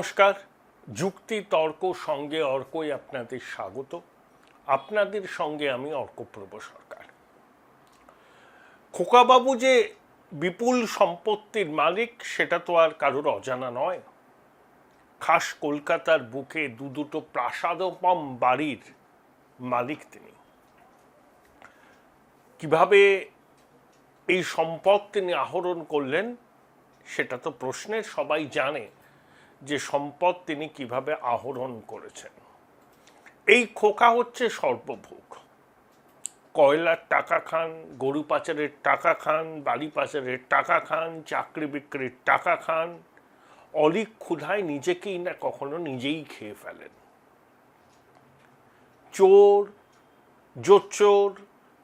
নমস্কার। যুক্তি তর্ক সঙ্গে অর্কই আপনাদের স্বাগত। আপনাদের সঙ্গে আমি অর্কপ্রভ সরকার। খোকাবাবু যে বিপুল সম্পত্তির মালিক সেটা তো আর কারোর অজানা নয়। খাস কলকাতার বুকে দুটো প্রাসাদোপম বাড়ির মালিক তিনি। কিভাবে এই সম্পদ তিনি আহরণ করলেন সেটা তো প্রশ্নের, সবাই জানে যে সম্পদ তিনি কিভাবে আহরণ করেছেন। এই খোকা হচ্ছে সর্বভোগ। কয়লার টাকা খান, গরু পাচারের টাকা খান, বাড়ি পাচারের টাকা খান, চাকরি বিক্রির টাকা খান, অলিক ক্ষুধায় নিজেকেই না কখনো নিজেই খেয়ে ফেলেন। চোর, জোচ্চোর,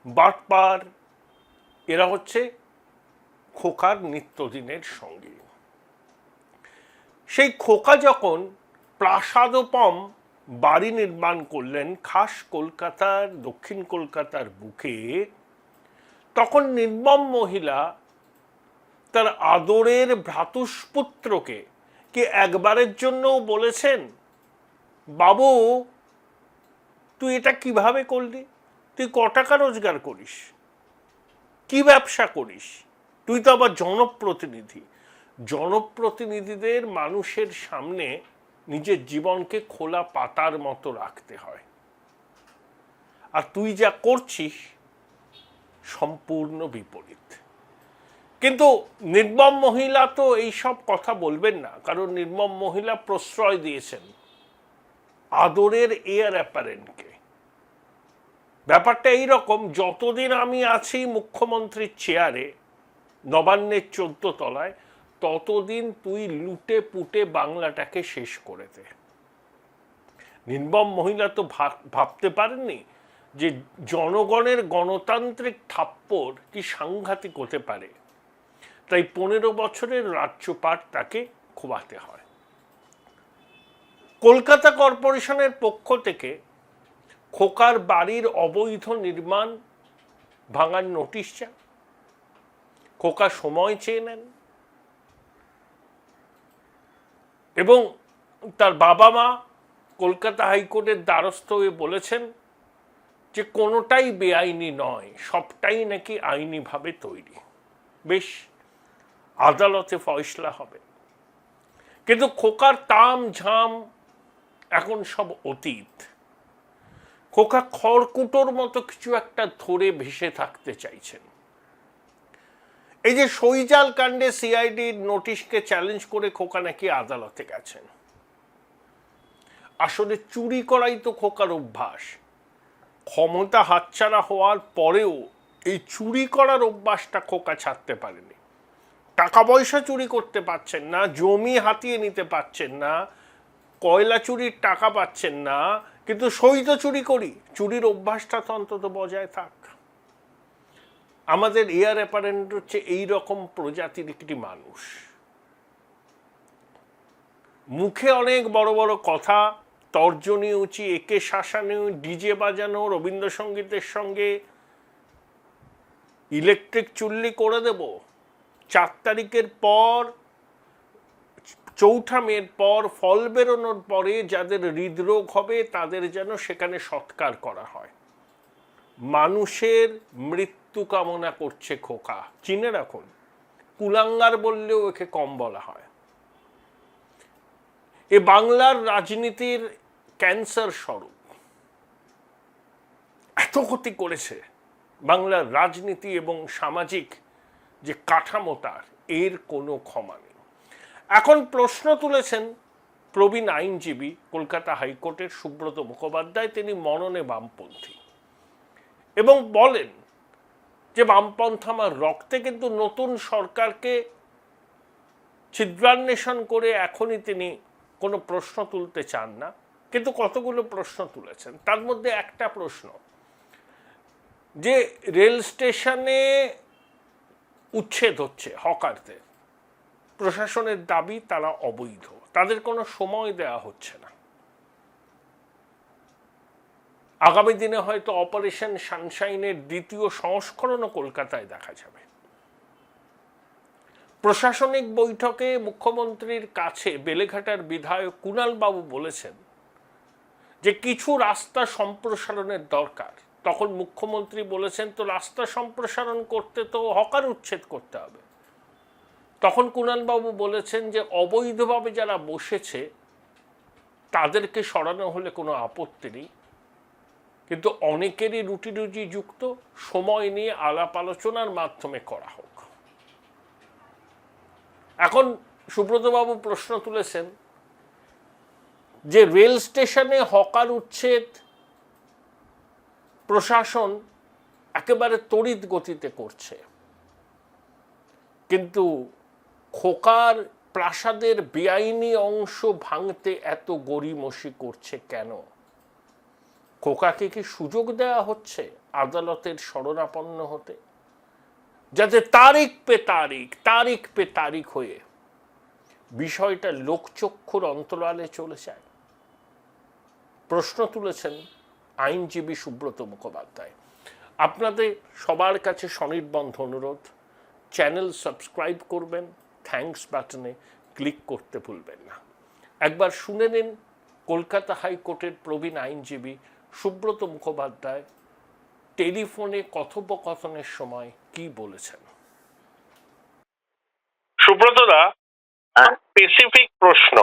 বাটপার এরা হচ্ছে খোকার নিত্যদিনের সঙ্গী। সেই খোকা যখন প্রাসাদোপম বাড়ি নির্মাণ করলেন খাস কলকাতার, দক্ষিণ কলকাতার বুকে, তখন নির্মম মহিলা তার আদরের ভ্রাতুষ্পুত্রকে কি একবারের জন্যও বলেছেন, বাবু তুই এটা কিভাবে করলি? তুই ক টাকা রোজগার করিস? কি ব্যবসা করিস? তুই তো আবার জনপ্রতিনিধি। জনপ্রতিনিধিদের মানুষের সামনে নিজের জীবনকে খোলা পাতার মতো রাখতে হয়, আর তুই যা করছিস সম্পূর্ণ বিপরীত। কিন্তু নির্মম মহিলা তো এইসব কথা বলবেন না, কারণ নির্মম মহিলা প্রশ্রয় দিয়েছেন আদরের এয়ার অ্যাপারেন্টকে। ব্যাপারটা এইরকম, যতদিন আমি আছি মুখ্যমন্ত্রীর চেয়ারে নবান্নের 14 তলায়, ততদিন তুই লুটে পুটে বাংলাটাকে শেষ করে দে। নির্মম মহিলা তো ভাবতে পারেননি যে জনগণের গণতান্ত্রিক থাপ্পড় কি সাংঘাতিক হতে পারে। তাই 15 বছরের রাজ্যপাট তাকে খোয়াতে হয়। কলকাতা কর্পোরেশনের পক্ষ থেকে খোকার বাড়ির অবৈধ নির্মাণ ভাঙার নোটিশ চায়। খোকা সময় চেয়ে নেন এবং তার বাবা মা কলকাতা হাইকোর্টের দ্বারস্থ হয়ে বলেছেন যে কোনোটাই বেআইনি নয়, সবটাই নাকি আইনিভাবে তৈরি। বেশ, আদালতে ফয়সলা হবে। কিন্তু খোকার তাম ঝাম এখন সব অতীত। খোকা খড়কুটোর মতো কিছু একটা ধরে ভেসে থাকতে চাইছেন। এই যে সইজাল কাণ্ডে সিআইডির নোটিশকে চ্যালেঞ্জ করে খোকা নাকি আদালতে গেছেন। আসলে চুরি করাই তো খোকার অভ্যাস। ক্ষমতা হাতছাড়া হওয়ার পরেও এই চুরি করার অভ্যাসটা খোকা ছাড়তে পারেনি। টাকা পয়সা চুরি করতে পারছেন না, জমি হাতিয়ে নিতে পারছেন না, কয়লা চুরির টাকা পাচ্ছেন না, কিন্তু সই তো চুরি করি। চুরির অভ্যাসটা তো অন্তত বজায় থাক। আমাদের এয়ার অ্যাপারেন্ট হচ্ছে এইরকম প্রজাতির একটি মানুষ। মুখে অনেক বড় বড় কথা, তর্জনী উঁচি, একে শাসানো, ডিজে বাজানো, রবীন্দ্রসঙ্গীতের সঙ্গে ইলেকট্রিক চুল্লি করে দেব, 4 তারিখের পর, 4 মের পর ফল বেরোনোর পরে যাদের হৃদরোগ হবে তাদের যেন সেখানে সৎকার করা হয়। মানুষের মৃত্যু কামনা করছে খোকা। চিনে রাখুন, কুলাঙ্গার বললেও একে কম বলা হয়। এ বাংলার রাজনীতির ক্যান্সার স্বরূপ। এত ক্ষতি করেছে বাংলার রাজনীতি এবং সামাজিক যে কাঠামোটার, এর কোনো ক্ষমা নেই। এখন প্রশ্ন তুলেছেন প্রবীণ আইনজীবী কলকাতা হাইকোর্টের সুব্রত মুখোপাধ্যায়। তিনি মননে বামপন্থী এবং বলেন যে বামপন্থা আমার রক্তে, কিন্তু নতুন সরকারকে ছিদ্রান্বেষণ করে এখনই তিনি কোনো প্রশ্ন তুলতে চান না। কিন্তু কতগুলো প্রশ্ন তুলেছেন, তার মধ্যে একটা প্রশ্ন যে রেল স্টেশনে উচ্ছেদ হচ্ছে হকারদের, প্রশাসনের দাবি তারা অবৈধ, তাদের কোনো সময় দেওয়া হচ্ছে না। আগামী দিনে হয়তো অপারেশন সানশাইনের দ্বিতীয় সংস্করণও কলকাতায় দেখা যাবে। প্রশাসনিক বৈঠকে মুখ্যমন্ত্রীর কাছে বেলেঘাটার বিধায়ক কুণাল বাবু বলেছেন যে কিছু রাস্তা সম্প্রসারণের দরকার। তখন মুখ্যমন্ত্রী বলেছেন, তো রাস্তা সম্প্রসারণ করতে তো হকার উচ্ছেদ করতে হবে। তখন কুণাল বাবু বলেছেন যে অবৈধভাবে যারা বসেছে তাদেরকে সরানো হলে কোনো আপত্তি নেই, কিন্তু অনেকেরই রুটি রুজি যুক্ত, সময় নিয়ে আলাপ আলোচনার মাধ্যমে করা হোক। এখন সুব্রতবাবু প্রশ্ন তুলেছেন যে রেল স্টেশনে হকার উচ্ছেদ প্রশাসন একেবারে তড়িৎ গতিতে করছে, কিন্তু খোকার প্রাসাদের বেআইনি অংশ ভাঙতে এত গড়িমসি করছে কেন? খোকাকে কি সুযোগ দেওয়া হচ্ছে আদালতের শরণাপন্ন হতে, যাতে তারিখ পে তারিখ হয়ে বিষয়টা লোকচক্ষুর অন্তরালে চলে যায়? প্রশ্ন তুলেছেন আইনজীবী সুব্রত মুখোপাধ্যায়। আপনাদের সবার কাছে স্বনির্বন্ধ অনুরোধ, চ্যানেল সাবস্ক্রাইব করবেন, থ্যাঙ্কস বাটনে ক্লিক করতে ভুলবেন না। একবার শুনে নিন কলকাতা হাইকোর্টের প্রবীণ আইনজীবী সুব্রত মুখোপাধ্যায় টেলিফোনে কথোপকথনের সময় কি বলেছেন। সুব্রতদা, স্পেসিফিক প্রশ্ন,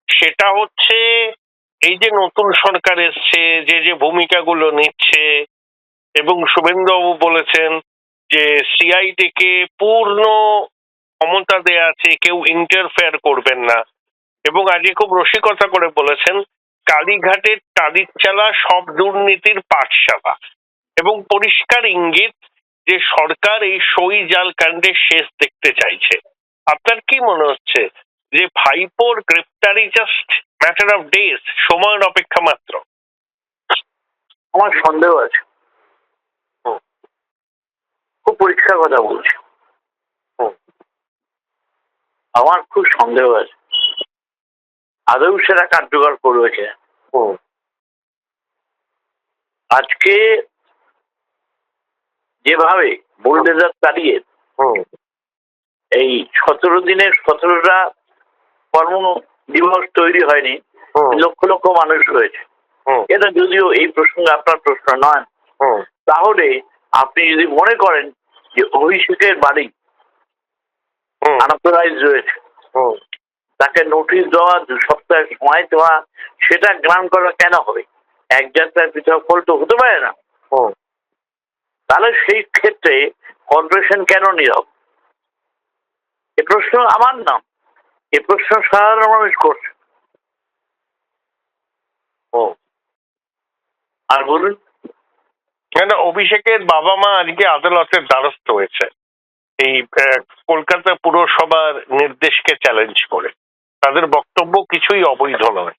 সেটা হচ্ছে এই যে নতুন সরকার এসছে, যে যে ভূমিকাগুলো নিচ্ছে, এবং শুভেন্দুবাবু বলেছেন যে সিআইডি কে পূর্ণ ক্ষমতা দেয়া আছে, কেউ ইন্টারফেয়ার করবেন না, এবং আজকে খুব রসিকতা করে বলেছেন কালীঘাটের টালির সব দুর্নীতির পাঠশালা, এবং পরিষ্কার ইঙ্গিত যে সরকার এই সই জাল কাণ্ডের শেষ দেখতে চাইছে। আপনার কি মনে হচ্ছে যে ভাইপোর গ্রেপ্তারি জাস্ট ম্যাটার অফ ডেজ, সময়ের অপেক্ষা মাত্র? আমার সন্দেহ আছে, খুব পরিষ্কার কথা বলছি, আমার খুব সন্দেহ আছে আদৌ সেটা কার্যকর করেছে। আজকে যেভাবে বুলডোজার চালিয়ে এই 17 দিনের 17টা কর্ম দিবস তৈরি হয়নি, লক্ষ লক্ষ মানুষ রয়েছে। এটা যদিও এই প্রসঙ্গে আপনার প্রশ্ন নয়, তাহলে আপনি যদি মনে করেন যে অভিষেকের বাড়ি আনঅথরাইজ রয়েছে, তাকে নোটিশ দেওয়া, 2 সপ্তাহের সময় দেওয়া, সেটা গ্রান্ট করা কেন হবে? এক যাত্রায় পৃথক ফল তো হতে পারে না। তাহলে সেই ক্ষেত্রে কর্পোরেশন কেন নীরব? এ প্রশ্ন আমার না, এ প্রশ্ন সাধারণ মানুষ করছে। আর বলুন, কেন অভিষেকের বাবা মা আজকে আদালতের দ্বারস্থ হয়েছে এই কলকাতা পুরসভার নির্দেশকে চ্যালেঞ্জ করে? তাদের বক্তব্য কিছুই অবৈধ নয়।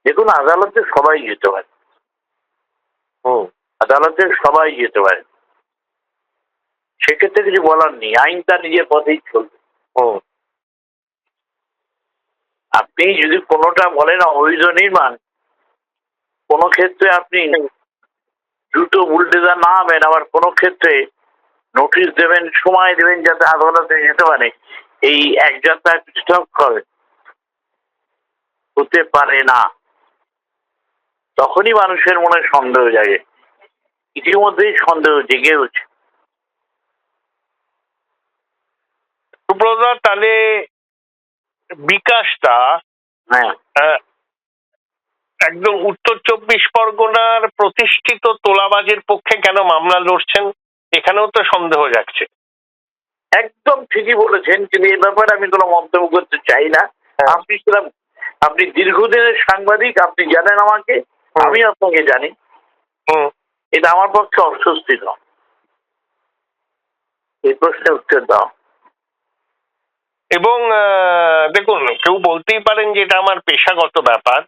দেখুন, আদালতে সবাই যেতে পারে, আদালতে সবাই যেতে পারে, সেক্ষেত্রে কিছু বলার নেই, আইন তার নিজের পথেই চলবে। আপনি যদি কোনোটা বলেন অবৈধ নির্মাণ, কোনো ক্ষেত্রে আপনি দ্রুত বুলডোজার না হবেন, আবার কোনো ক্ষেত্রে নোটিশ দেবেন, সময় দেবেন যাতে আদালতে যেতে পারে, এই এক যাত্রায় পৃথক করে হতে পারে না। তখনই মানুষের মনে সন্দেহ জাগে, ইতিমধ্যেই সন্দেহ জেগে উঠছে। সুব্রত, তাহলে বিকাশটা একদম উত্তর 24 পরগনার প্রতিষ্ঠিত তোলাবাজের পক্ষে কেন মামলা লড়ছেন? এখানেও তো সন্দেহ যাচ্ছে। একদম ঠিকই বলেছেন, কিন্তু এই ব্যাপারে আমি কোনো মন্তব্য করতে চাই না। আপনি দীর্ঘদিনের সাংবাদিক, আপনি জানেন আমাকে, আমি আপনাকে জানি, এটা আমার পক্ষে অস্বস্তি নয়। এই প্রশ্নের উত্তর দাও। এবং দেখুন, কেউ বলতেই পারেন যে এটা আমার পেশাগত ব্যাপার,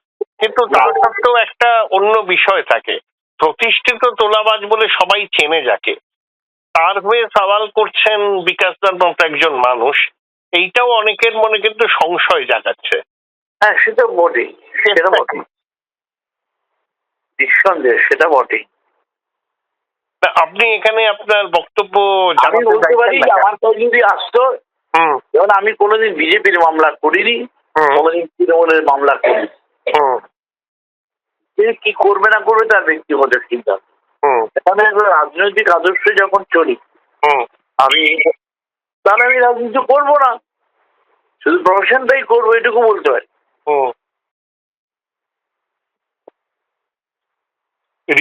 কিন্তু তার সত্ত্বেও একটা অন্য বিষয় থাকে। প্রতিষ্ঠিত তোলাবাজ বলে সবাই চেনে যাকে, তার হয়ে সওয়াল করছেন বিকাশদার মতো একজন মানুষ, এইটাও অনেকের মনে কিন্তু সংশয় জাগাচ্ছে। হ্যাঁ, সেটা বটেই, সেটা বটেই, নিঃসন্দেহে সেটা বটেই। আপনি এখানে আপনার বক্তব্য আমি বলতে পারি আমার কাছে যদি আসতো, যেমন আমি কোনোদিন বিজেপির মামলা করিনি, কোনোদিন তৃণমূলের মামলা করিনি। তিনি কি করবে না করবে তার ব্যক্তিগত সিদ্ধান্ত। এখানে রাজনৈতিক আদর্শে যখন চলি আমি, তাহলে আমি রাজনীতি করবো না, শুধু প্রফেশনটাই করবো, এটুকু বলতে পারি।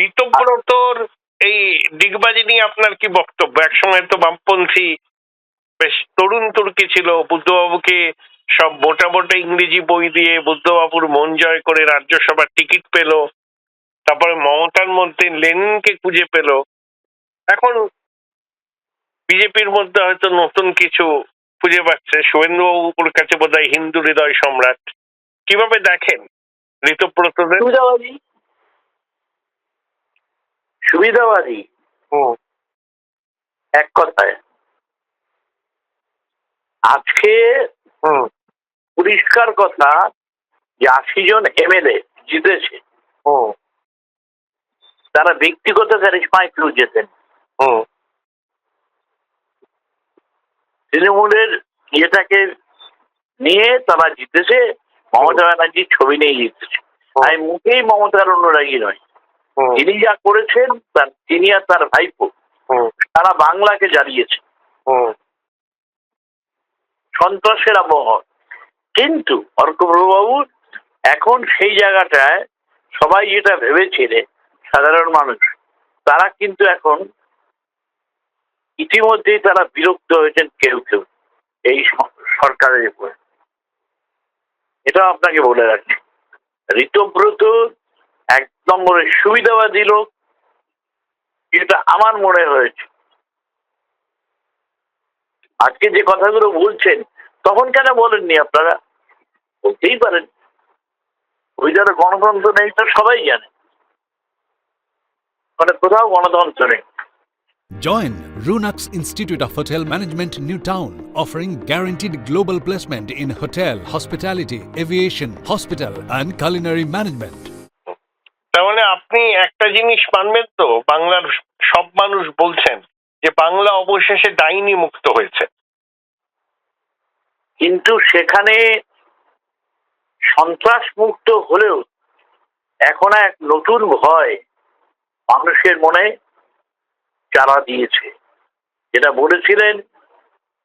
ঋতব্রতর এই ডিগবাজি নিয়ে আপনার কি বক্তব্য? একসময় তো বামপন্থী বেশ তরুণ তুর্কি ছিল, বুদ্ধবাবুকে সব মোটা মোটা ইংরেজি বই দিয়ে বুদ্ধবাবুর মন জয় করে রাজ্যসভার টিকিট পেল, তারপরে মমতার মধ্যে লেনিনকে খুঁজে পেল। এখন বিজেপির মধ্যে হয়তো নতুন কিছু খুঁজে পাচ্ছে, শুভেন্দুবাবুর কাছে বোধহয় হিন্দু হৃদয় সম্রাট। কিভাবে দেখেন ঋতব্রতদের? সুবিধাবাদী এক কথায় আজকে পরিষ্কার কথা যে 80 জন এমএলএ জিতেছে, তারা ব্যক্তিগত ক্যারিশমায় কেউ জেতেন। তৃণমূলের ইয়েটাকে নিয়ে তারা জিতেছে, মমতা ব্যানার্জির ছবি নিয়ে জিতেছে। আমি মুখেই মমতার অনুরাগী নয়, তিনি যা করেছেন তিনি আর তার ভাইপো তারা বাংলাকে জ্বালিয়েছে সন্ত্রাসের আবহাওয়া। কিন্তু অর্কপ্রভুবাবু এখন সেই জায়গাটায় সবাই যেটা ভেবেছিলেন সাধারণ মানুষ, তারা কিন্তু এখন ইতিমধ্যেই তারা বিরক্ত হয়েছেন কেউ কেউ এই সরকারের উপরে। এটা আপনাকে বলে রাখছি, ঋতব্রত এক নম্বরের সুবিধাবাদী লোক, যেটা আমার মনে হয়েছে। আজকে যে কথাগুলো বলছেন তখন কেন বলেননি? আপনারা বলতেই পারেন, ওই যারা গণতন্ত্র নেই তো সবাই জানে, মানে কোথাও গণতন্ত্র নেই। Join Runux Institute of Hotel Management, New Town, offering guaranteed global placement in hotel, hospitality, aviation, hospital and culinary management. তার মানে আপনি একটা জিনিস মানবেন তো, বাংলার সব মানুষ বলছেন যে বাংলা অবশেষে ডাইনি মুক্ত হয়েছে, কিন্তু সেখানে সন্ত্রাস মুক্ত হলেও এখন এক নতুন ভয় মানুষের মনে চারা দিয়েছে। যেটা বলেছিলেন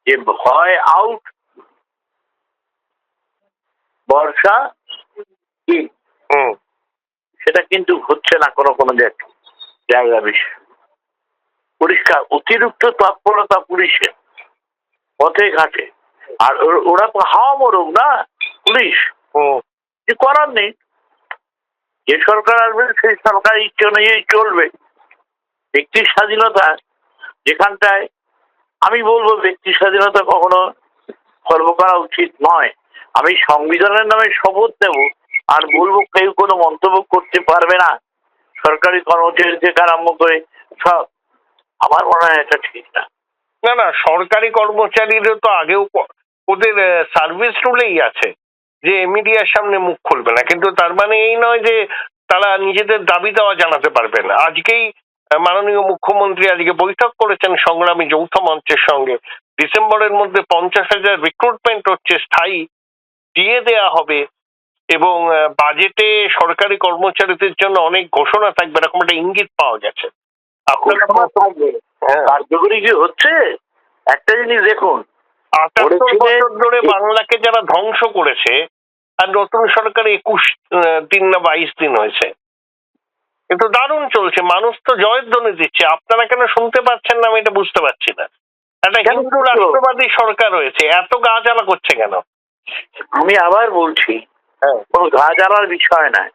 যে ভয় আউট, বর্ষা ইন, সেটা কিন্তু হচ্ছে না কোনো কোনো জায়গা বিষয়। পরিষ্কার অতিরিক্ত তৎপরতা পুলিশের পথে ঘাটে, আর ওরা তো হাওয়া মরুক না পুলিশ, কি করার নেই। যে সরকার আসবে সেই সরকার ইচ্ছে অনুযায়ী চলবে। ব্যক্তির স্বাধীনতা যেখানটায়, আমি বলবো ব্যক্তির স্বাধীনতা কখনো খর্ব করা উচিত নয়। আমি সংবিধানের নামে শপথ নেব আর বলবো কেউ কোনো মন্তব্য করতে পারবে না, সরকারি কর্মচারী থেকে আরম্ভ করে সব। আমার মনে হয় এটা ঠিক না। না না, সরকারি কর্মচারীরা তো আগেও ওদের সার্ভিস রুলেই আছে যে মিডিয়ার সামনে মুখ খুলবে না, কিন্তু তার মানে এই নয় যে তারা নিজেদের দাবি দেওয়া জানাতে পারবে না। আজকেই মাননীয় মুখ্যমন্ত্রী আজকে বৈঠক করেছেন সংগ্রামী যৌথ মঞ্চের সঙ্গে, ডিসেম্বরের মধ্যে 50,000 রিক্রুটমেন্ট হচ্ছে, স্থায়ী দিয়ে দেয়া হবে, এবং বাজেটে সরকারি কর্মচারীদের জন্য অনেক ঘোষণা থাকবে, এরকম একটা ইঙ্গিত পাওয়া গেছে। আপনারা কার্যকরী কি হচ্ছে? একটা জিনিস দেখুন, 78 বছর ধরে বাংলাকে যারা ধ্বংস করেছে, আর নতুন সরকার 21 দিন না 22 দিন হয়েছে, কিন্তু দারুণ চলছে, মানুষ তো জয়ধ্বনি দিচ্ছে। আপনারা কেন শুনতে পাচ্ছেন না আমি এটা বুঝতে পারছি না। একটা হিন্দু রাষ্ট্রবাদী সরকার হয়েছে, এত গা জ্বালা করছে কেন? আমি আবার বলছি, কোনো গা জ্বালার বিষয় নয়,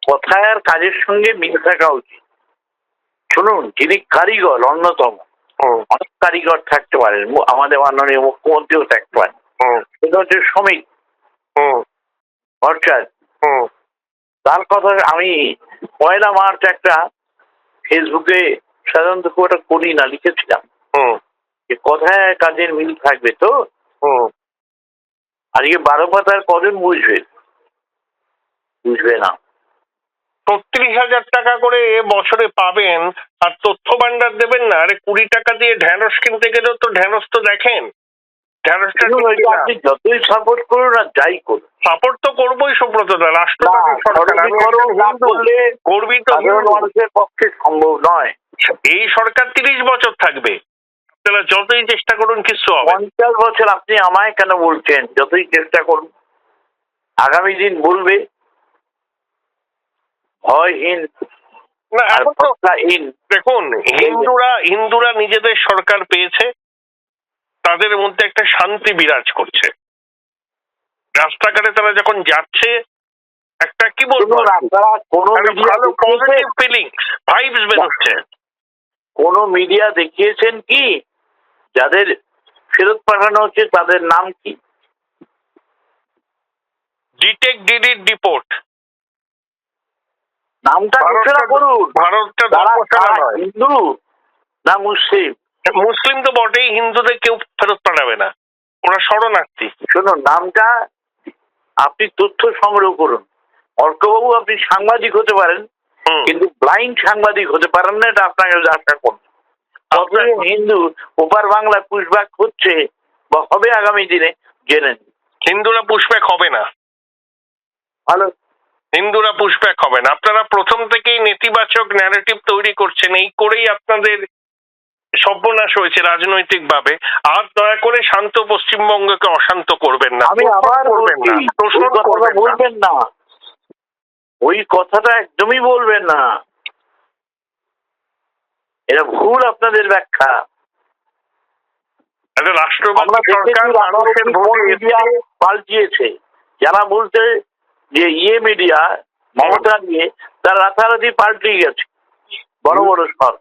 কথায় আর কাজের সঙ্গে মিল থাকা উচিত। শুনুন, যিনি কারিগর অন্যতম, অনেক কারিগর থাকতে পারেন, আমাদের মাননীয় মুখ্যমন্ত্রীও থাকতে পারেন, সেটা হচ্ছে শ্রমিক ভট্টাচার্য। তার কথা আমি 1 মার্চ একটা ফেসবুকে, সাধারণত খুব একটা করি না, লিখেছিলাম যে কথায় কাজের মিল থাকবে তো। আজকে 12 পাতার কজন বুঝবে? বুঝবে না। ৩৬,০০০ টাকা করে বছরে পাবেন আর তথ্য ভান্ডার দেবেন না? আরে ২০ টাকা দিয়ে ঢ্যাঁড়স কিনতে গেলেও তো ঢ্যাঁড়স তো দেখেন, ঢ্যাঁড়সটা আপনি যতই সাপোর্ট করুন আর যাই করুন, সাপোর্ট তো করবোই সুব্রতদা, রাষ্ট্রপতি সরকার, আমি গর্বিত সাধারণ মানুষের পক্ষে সম্ভব নয়। এই সরকার ৩০ বছর থাকবে, আপনারা যতই চেষ্টা করুন কিছু হবে। ৫০ বছর আপনি আমায় কেন বলছেন? যতই চেষ্টা করুন, আগামী দিন বলবে ভয়হীন না আর এখন তো প্রত্যাহীন। দেখুন, হিন্দুরা নিজেদের সরকার পেয়েছে, তাদের মধ্যে একটা শান্তি বিরাজ করছে। রাস্তাঘাটে তারা যখন যাচ্ছে একটা কি বলবো, আপনারা কোনো ভালো পজিটিভ ফিলিংস, ভাইবস বেরোচ্ছে। কোন মিডিয়া দেখিয়েছেন কি যাদের ফেরত পাঠানো হচ্ছে তাদের নাম কি? ডিটেক্ট ডিলিট ডিপোর্ট, নামটা ঘোষণা করুন। ভারতটা তারা ধর্মশালা নয়। হিন্দু না মুসলিম? মুসলিম তো বটেই, হিন্দুদের কেউ ফেরত পাঠাবে না, ওরা শরণার্থী। শুনুন, নামটা আপনি তথ্য সংগ্রহ করুন। অর্কবাবু, আপনি সাংবাদিক হতে পারেন, কিন্তু ব্লাইন্ড সাংবাদিক হতে পারেন না, এটা আপনাকে আশা করুন। কতজন হিন্দু ওপার বাংলা পুশব্যাক হচ্ছে বা হবে আগামী দিনে জেনে নিন। হিন্দুরা পুশব্যাক হবে না, ভালো, হিন্দুরা পুশব্যাক হবে না। আপনারা প্রথম থেকেই নেতিবাচক ন্যারেটিভ তৈরি করছেন, এই করেই আপনাদের সর্বনাশ হয়েছে রাজনৈতিক ভাবে। আর দয়া করে শান্ত পশ্চিমবঙ্গকে অশান্ত করবেন না, আমি আবার করবেন না, বলছি, শোষণ ওই কথাটা করবেন না। বলবেন না, ওই কথাটা একদমই বলবেন না। এটা ভুল আপনাদের ব্যাখ্যা। একটা রাষ্ট্রবাদী আমরা সরকার দেখেছি মানুষের ভোটে মিডিয়া পাল্টিয়েছে। যারা বলতে যে মিডিয়া মমতা নিয়ে, তারা রাতারাতি পাল্টিয়ে গেছে বড় বড় সর।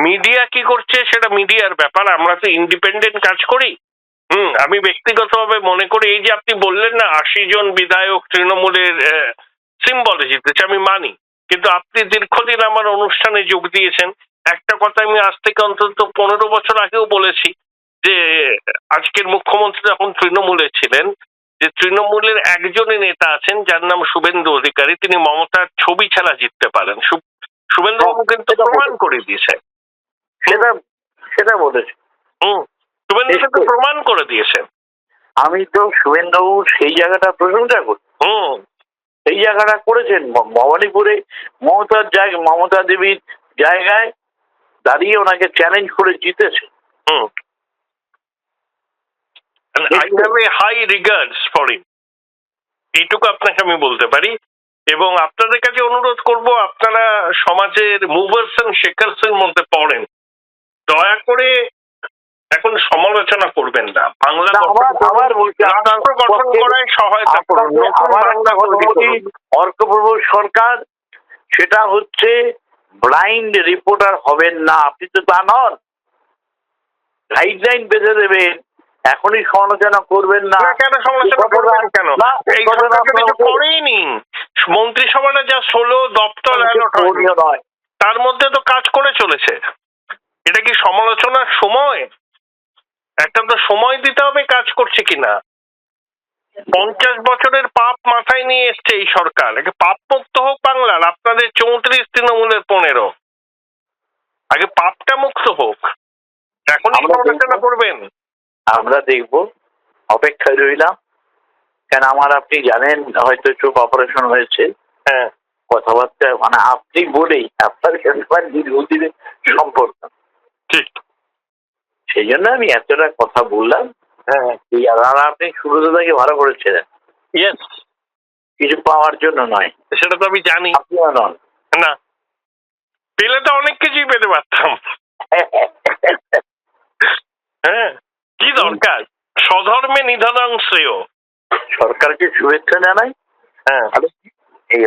মিডিয়া কি করছে সেটা মিডিয়ার ব্যাপার, আমরা তো ইন্ডিপেন্ডেন্ট কাজ করি। আমি ব্যক্তিগতভাবে মনে করি, এই যে আপনি বললেন না ৮০ জন বিধায়ক তৃণমূলের সিম্বলজি দিচ্ছে, আমি মানি, কিন্তু আপনি দীর্ঘদিন আমার অনুষ্ঠানে যোগ দিয়েছেন। একটা কথা আমি আজ থেকে অন্তত ১৫ বছর আগেও বলেছি যে আজকের মুখ্যমন্ত্রী যখন তৃণমূলে ছিলেন, যে তৃণমূলের একজনই নেতা আছেন যার নাম শুভেন্দু অধিকারী, তিনি মমতার ছবি ছাড়া জিততে পারেন। শুভেন্দুবাবু কিন্তু প্রমাণ করে দিয়েছে, সেটা বলেছে। শুভেন্দু কিন্তু প্রমাণ করে দিয়েছেন। আমি তো শুভেন্দুবাবু সেই জায়গাটা প্রশংসা করি। সেই জায়গাটা করেছেন ভবানীপুরে মমতা দেবীর জায়গায় দাঁড়িয়ে ওনাকে চ্যালেঞ্জ করে জিতেছে। I have a high regards for him, এইটুকু আপনাকে আমি বলতে পারি। এবং আপনাদের কাছে অনুরোধ করব, আপনারা সমাজের মুভার্স এন্ড শেকার্স এর মধ্যে পড়েন, দয়া করে এখন সমালোচনা করবেন না। বাংলা রাষ্ট্র গঠন করায় সহায়তা করুন, নতুন বাংলা তৈরি করুন। অর্কপ্রভু সরকার সেটা হচ্ছে ব্লাইন্ড রিপোর্টার হবেন না। আপনি তো তা নন, গাইডলাইন বেঁধে দেবেন, এখনই সমালোচনা করবেন না। কেন সমালোচনা করবেন? কেন এই সরকার কিছু করেইনি। মন্ত্রিসভাটা যা 16 দপ্তর নয়, তার মধ্যে তো কাজ করে চলেছে। এটা কি সমালোচনার সময়? একটা তো সময় দিতে হবে কাজ করছে কিনা। 50 বছরের পাপ মাথায় নিয়ে এসছে এই সরকার। পাপ মুক্ত হোক বাংলার, আপনাদের 34, তৃণমূলের 15। আগে পাপটা মুক্ত হোক, এখনই সমালোচনা করবেন। আমরা দেখব, অপেক্ষায় রইলাম। কেন আমার, আপনি জানেন হয়তো চোখ অপারেশন হয়েছে, হ্যাঁ, কথাবার্তা মানে আপনি বলেই আপনার দীর্ঘদিনের সম্পর্ক, ঠিক, সেই জন্য আমি এতটা কথা বললাম। হ্যাঁ, আর আপনি সুব্রতদাকে ভালো করেছিলেন, ইয়েস, কিছু পাওয়ার জন্য নয়, সেটা তো আমি জানি। আপনিও নন না, পেলে তো অনেক কিছুই পেতে পারতাম। হ্যাঁ, কি দরকার, স্বধর্মে নিধনং শ্রেয়। সরকারকে শুভেচ্ছা জানাই। হ্যাঁ, এই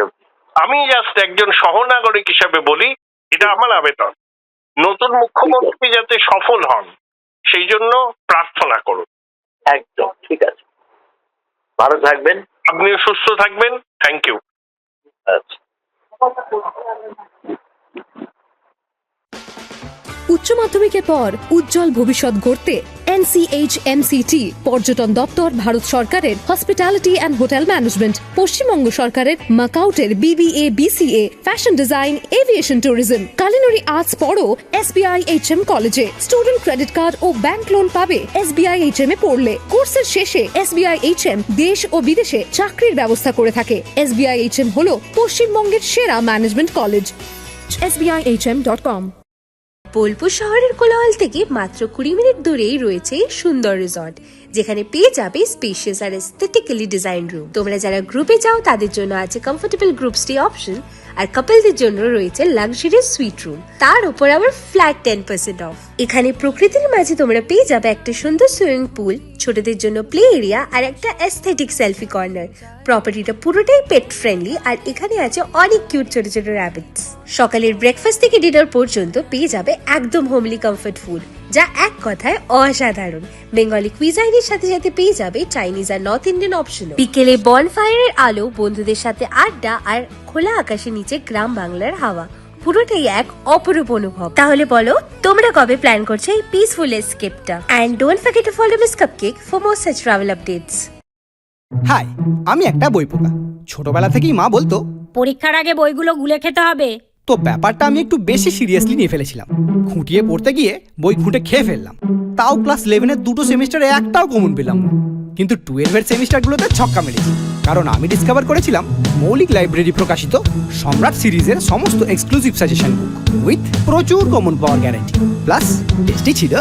আমি জাস্ট একজন সহনাগরিক হিসাবে বলি, এটা আমার আবেদন, নতুন মুখ্যমন্ত্রী যাতে সফল হন সেই জন্য প্রার্থনা করুন। একদম ঠিক আছে, ভালো থাকবেন, আপনিও সুস্থ থাকবেন। Thank you. আচ্ছা। উচ্চ মাধ্যমিকের পর উজ্জ্বল ভবিষ্যৎ গড়তে NCHMCT পর্যটন দপ্তর ভারত সরকারের hospitality and hotel management, Paschimbanga সরকারের মাকাউটের BBA BCA fashion design aviation tourism, culinary arts পড়ো SBI HM কলেজে। স্টুডেন্ট ক্রেডিট কার্ড ও ব্যাংক লোন পাবে SBI HM এ পড়লে। কোর্সের শেষে SBI HM দেশ ও বিদেশে চাকরির ব্যবস্থা করে থাকে। SBI HM হলো পশ্চিমবঙ্গের সেরা ম্যানেজমেন্ট কলেজ। SBIHM.com। বোলপুর শহরের কোলাহল থেকে মাত্র 20 মিনিট দূরেই রয়েছে সুন্দর রিসর্ট, যেখানে পেয়ে যাবে স্পেশিয়াস আর এস্থেটিক্যালি ডিজাইন রুম। তোমরা যারা গ্রুপে যাও তাদের জন্য আছে কমফোর্টেবল গ্রুপ স্টে অপশন, আর কাপলদের জন্য রয়েছে লাক্সারিয়াস সুইট রুম, তার উপর আবার ফ্ল্যাট 10% অফ। এখানে প্রকৃতির মাঝে তোমরা পেয়ে যাবে একটা সুন্দর সুইমিং পুল, ছোটদের জন্য প্লে এরিয়া আর একটা এস্থেটিক সেলফি কর্নার। প্রপার্টিটা পুরোটাই পেট ফ্রেন্ডলি, আর এখানে আছে অনেক কিউট ছোট ছোট র্যাবিটস। সকালের ব্রেকফাস্ট থেকে ডিনার পর্যন্ত পেয়ে যাবে একদম হোমলি কমফর্ট ফুড, যা এক কথায় অসাধারণ। বেঙ্গলি কুইজাইনের সাথে সাথে পেয়ে যাবে চাইনিজ আর নর্থ ইন্ডিয়ান অপশন। বিকেলে বনফায়ারের আলো, বন্ধুদের সাথে আড্ডা আর খোলা আকাশের নিচে গ্রাম বাংলার হাওয়া, পুরোটাই এক অপরূপ অনুভব। তাহলে বলো তোমরা কবে প্ল্যান করছো এই পিসফুল এসকেপটা? And don't forget to follow miss cupcake for more such travel updates. Hi, আমি একটা বই পোকা। ছোটবেলা থেকেই মা বলতো পরীক্ষার আগে বইগুলো গুলে খেতে হবে। তো ব্যাপারটা আমি একটু বেশি সিরিয়াসলি নিয়ে ফেলেছিলাম। খুঁটিয়ে পড়তে গিয়ে বই খুঁটে খেয়ে ফেললাম। তাও ক্লাস 11-এর 2টো সেমিস্টারে একটাও কমন পেলাম না। কিন্তু 12-এর সেমিস্টারগুলোতে ছক্কা মেরেছি, কারণ আমি ডিসকভার করেছিলাম মৌলিক লাইব্রেরি প্রকাশিত সম্রাট সিরিজের সমস্ত এক্সক্লুসিভ সাজেশন বুক উইথ প্রচুর কমন পাওয়ার গ্যারান্টি, প্লাস টেস্টি ছিল